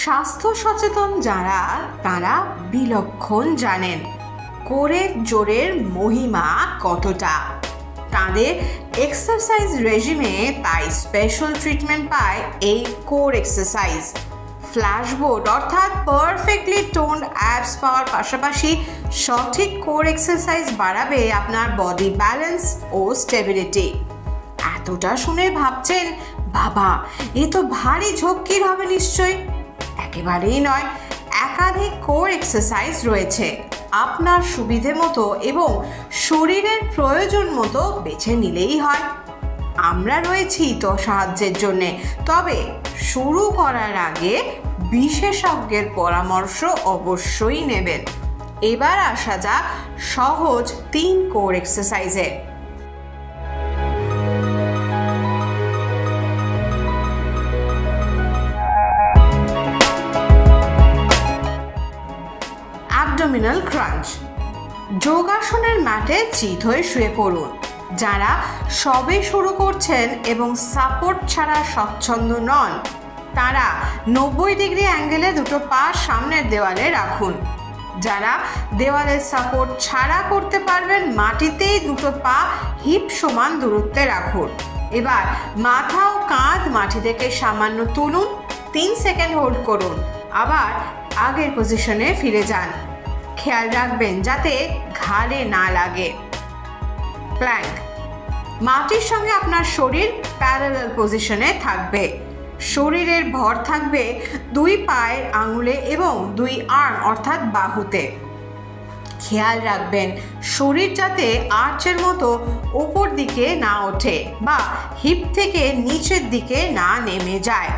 স্বাস্থ্য সচেতন যারা তারা বিলক্ষণ জানেন কোরের জোরের মহিমা কতটা। তাদের এক্সারসাইজ রেজিমে তাই স্পেশাল ট্রিটমেন্ট পায় এই কোর এক্সারসাইজ। ফ্ল্যাশবোর্ড অর্থাৎ পারফেক্টলি টোন্ড অ্যাবস পাওয়ার পাশাপাশি সঠিক কোর এক্সারসাইজ বাড়াবে আপনার বডি ব্যালেন্স ও স্টেবিলিটি। এতটা শুনে ভাবছেন, বাবা এ তো ভারী ঝক্কির হবে নিশ্চয়ই। একেবারেই নয়, একাধিক কোর এক্সারসাইজ রয়েছে। আপনার সুবিধে মতো এবং শরীরের প্রয়োজন মতো বেছে নিলেই হয়। আমরা রয়েছি তো সাহায্যের জন্যে। তবে শুরু করার আগে বিশেষজ্ঞের পরামর্শ অবশ্যই নেবেন। এবার আসা যাক সহজ 3 কোর এক্সারসাইজে। অ্যাবডোমিনাল ক্রাঞ্চ। যোগাসনের ম্যাটে চিত হয়ে শুয়ে পড়ুন। যারা সবে শুরু করছেন এবং সাপোর্ট ছাড়া স্বচ্ছন্দ নন, তারা 90 ডিগ্রি অ্যাঙ্গেলে দুটো পা সামনের দেওয়ালে রাখুন। যারা দেওয়ালের সাপোর্ট ছাড়া করতে পারবেন, মাটিতেই দুটো পা হিপ সমান দূরত্বে রাখুন। এবার মাথা ও কাঁধ মাটি থেকে সামান্য তুলুন, 3 সেকেন্ড হোল্ড করুন, আবার আগের পজিশনে ফিরে যান। খেয়াল রাখবেন যাতে ঘাড়ে না লাগে। প্ল্যাঙ্ক। মাটির সঙ্গে আপনার শরীর প্যারালাল পজিশনে থাকবে। শরীরের ভর থাকবে 2 পায়ের আঙুলে এবং 2 আর্ম অর্থাৎ বাহুতে। খেয়াল রাখবেন শরীর যাতে আর্চের মতো উপর দিকে না ওঠে বা হিপ থেকে নিচের দিকে না নেমে যায়।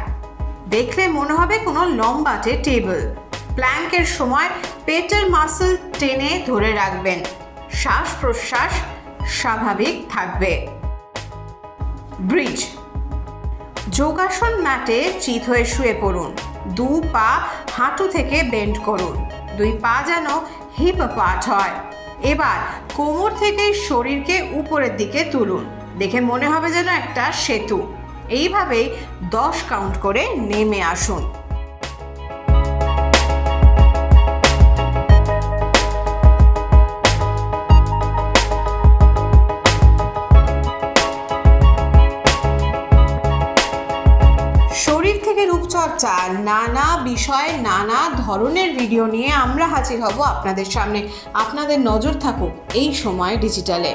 দেখলে মনে হবে কোনো লম্বাটে টেবিল। প্ল্যাঙ্কের সময় পেটের মাসল টেনে ধরে রাখবেন। শ্বাস প্রশ্বাস স্বাভাবিক থাকবে। ব্রিজ। যোগাসন ম্যাটে চিত হয়ে শুয়ে পড়ুন। 2 পা হাঁটু থেকে বেন্ড করুন। 2 পা যেন হিপ পার্ট হয়। এবার কোমর থেকে শরীরকে উপরের দিকে তুলুন। দেখে মনে হবে যেন একটা সেতু। এইভাবেই 10 কাউন্ট করে নেমে আসুন। শরীর থেকে রূপচর্চা নানা বিষয়ে নানা ধরনের ভিডিও নিয়ে আমরা হাজির হব আপনাদের সামনে। আপনাদের নজর থাকুক এই সময় ডিজিটালে।